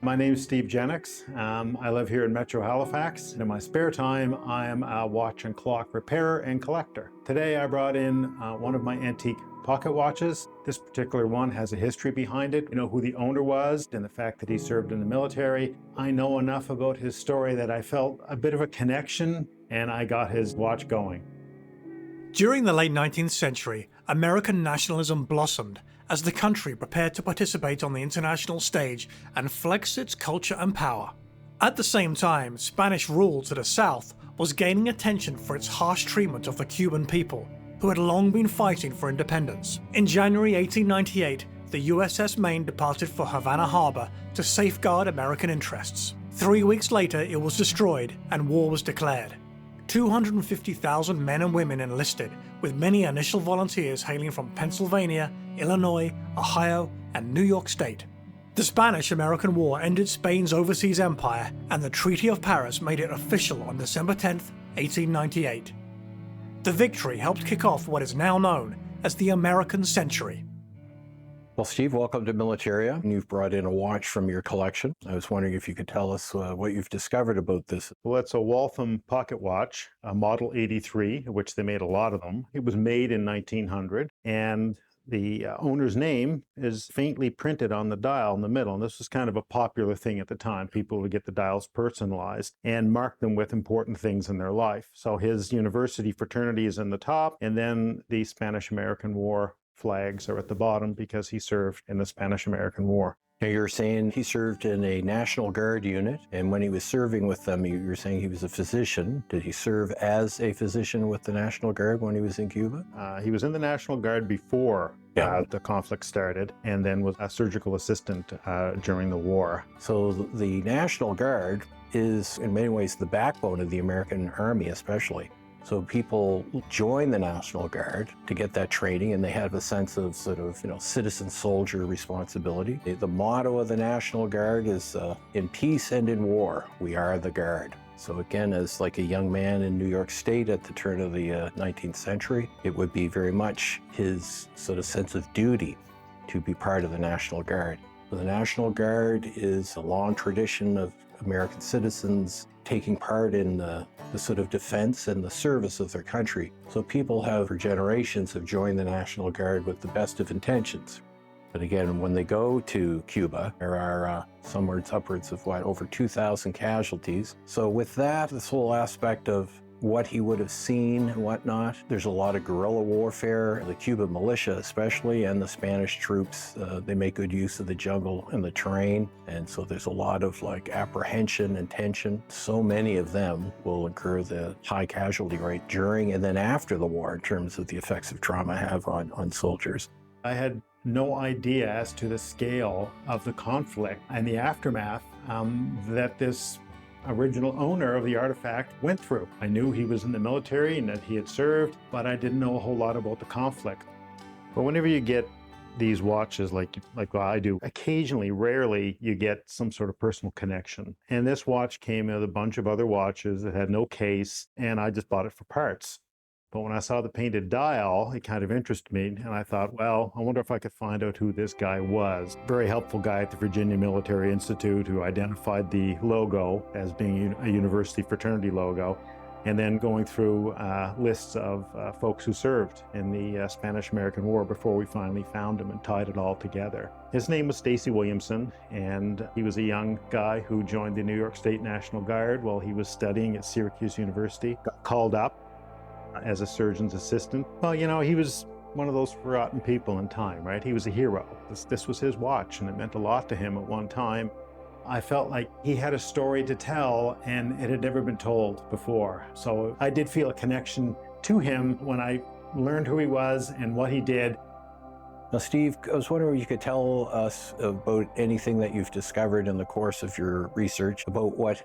My name is Steve Jennings. I live here in Metro Halifax. In my spare time, I am a watch and clock repairer and collector. Today, I brought in one of my antique pocket watches. This particular one has a history behind it. You know who the owner was and the fact that he served in the military. I know enough about his story that I felt a bit of a connection, and I got his watch going. During the late 19th century, American nationalism blossomed as the country prepared to participate on the international stage and flex its culture and power. At the same time, Spanish rule to the south was gaining attention for its harsh treatment of the Cuban people, who had long been fighting for independence. In January 1898, the USS Maine departed for Havana Harbor to safeguard American interests. 3 weeks later, it was destroyed and war was declared. 250,000 men and women enlisted, with many initial volunteers hailing from Pennsylvania, Illinois, Ohio, and New York State. The Spanish-American War ended Spain's overseas empire, and the Treaty of Paris made it official on December 10, 1898. The victory helped kick off what is now known as the American Century. Well, Steve, welcome to Militaria. You've brought in a watch from your collection. I was wondering if you could tell us what you've discovered about this. Well, it's a Waltham pocket watch, a Model 83, which they made a lot of them. It was made in 1900, and the owner's name is faintly printed on the dial in the middle. And this was kind of a popular thing at the time. People would get the dials personalized and mark them with important things in their life. So his university fraternity is in the top, and then the Spanish-American War flags are at the bottom because he served in the Spanish-American War. Now, you're saying he served in a National Guard unit, and when he was serving with them, you were saying he was a physician. Did he serve as a physician with the National Guard when he was in Cuba? He was in the National Guard before the conflict started, and then was a surgical assistant during the war. So the National Guard is, in many ways, the backbone of the American Army, especially. So people join the National Guard to get that training, and they have a sense of citizen soldier responsibility. The motto of the National Guard is in peace and in war, we are the Guard. So again, as like a young man in New York State at the turn of the 19th century, it would be very much his sort of sense of duty to be part of the National Guard. So the National Guard is a long tradition of American citizens taking part in the sort of defense and the service of their country. So people have, for generations, have joined the National Guard with the best of intentions. But again, when they go to Cuba, there are upwards of over 2,000 casualties. So with that, this whole aspect of what he would have seen and whatnot. There's a lot of guerrilla warfare, the Cuban militia especially, and the Spanish troops. They make good use of the jungle and the terrain, and so there's a lot of apprehension and tension. So many of them will incur the high casualty rate during and then after the war in terms of the effects of trauma have on soldiers. I had no idea as to the scale of the conflict and the aftermath that this original owner of the artifact went through. I knew he was in the military and that he had served, but I didn't know a whole lot about the conflict. But whenever you get these watches like I do, occasionally, rarely, you get some sort of personal connection. And this watch came with a bunch of other watches that had no case, and I just bought it for parts. But when I saw the painted dial, it kind of interested me, and I thought, well, I wonder if I could find out who this guy was. Very helpful guy at the Virginia Military Institute who identified the logo as being a university fraternity logo, and then going through lists of folks who served in the Spanish-American War before we finally found him and tied it all together. His name was Stacy Williamson, and he was a young guy who joined the New York State National Guard while he was studying at Syracuse University. Got called up as a surgeon's assistant. Well, he was one of those forgotten people in time, right? He was a hero. This was his watch, and it meant a lot to him at one time. I felt like he had a story to tell, and it had never been told before. So I did feel a connection to him when I learned who he was and what he did. Now, Steve, I was wondering if you could tell us about anything that you've discovered in the course of your research about what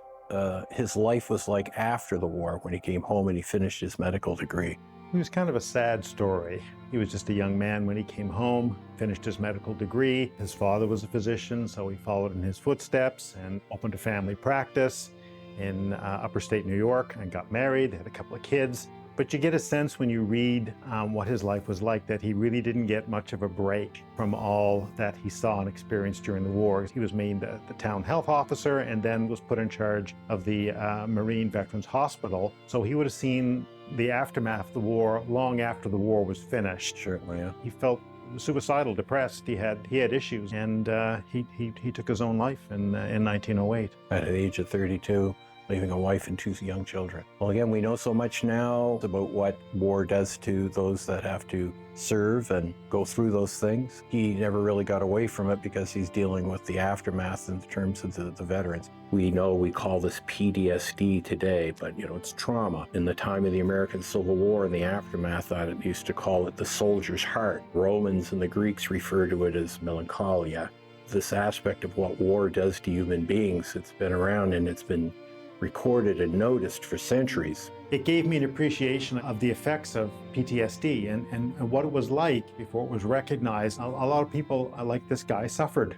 his life was like after the war when he came home and he finished his medical degree. It was kind of a sad story. He was just a young man when he came home, finished his medical degree. His father was a physician, so he followed in his footsteps and opened a family practice in upper state New York and got married, had a couple of kids. But you get a sense when you read what his life was like that he really didn't get much of a break from all that he saw and experienced during the war. He was made the town health officer and then was put in charge of the Marine Veterans Hospital. So he would have seen the aftermath of the war long after the war was finished. Certainly, yeah. He felt suicidal, depressed. He had issues, and he took his own life in 1908 At the age of 32, leaving a wife and 2 young children. Well, again, we know so much now about what war does to those that have to serve and go through those things. He never really got away from it because he's dealing with the aftermath in terms of the veterans. We know we call this PTSD today, but it's trauma. In the time of the American Civil War and the aftermath, I used to call it the soldier's heart. Romans and the Greeks refer to it as melancholia. This aspect of what war does to human beings, it's been around and it's been recorded and noticed for centuries. It gave me an appreciation of the effects of PTSD and what it was like before it was recognized. A lot of people like this guy suffered.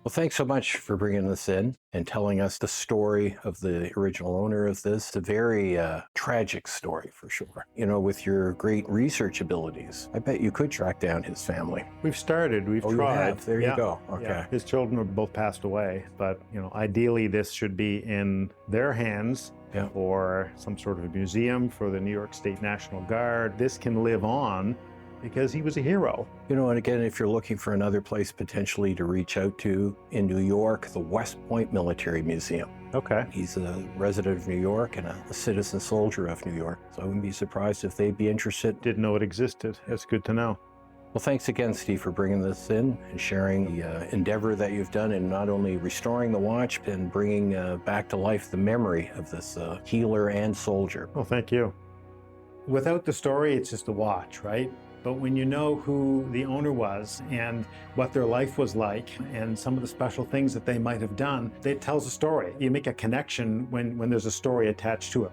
Well, thanks so much for bringing this in and telling us the story of the original owner of this. It's a very tragic story for sure. With your great research abilities, I bet you could track down his family. We've started, we've You tried. have? There you go. Okay. Yeah. His children have both passed away, but ideally this should be in their hands. Yeah. Or some sort of a museum for the New York State National Guard. This can live on because he was a hero. And again, if you're looking for another place potentially to reach out to in New York, the West Point Military Museum. Okay. He's a resident of New York and a citizen soldier of New York. So I wouldn't be surprised if they'd be interested. Didn't know it existed. That's good to know. Well, thanks again, Steve, for bringing this in and sharing the endeavor that you've done in not only restoring the watch, but bringing back to life the memory of this healer and soldier. Well, thank you. Without the story, it's just a watch, right? But when you know who the owner was and what their life was like and some of the special things that they might have done, it tells a story. You make a connection when there's a story attached to it.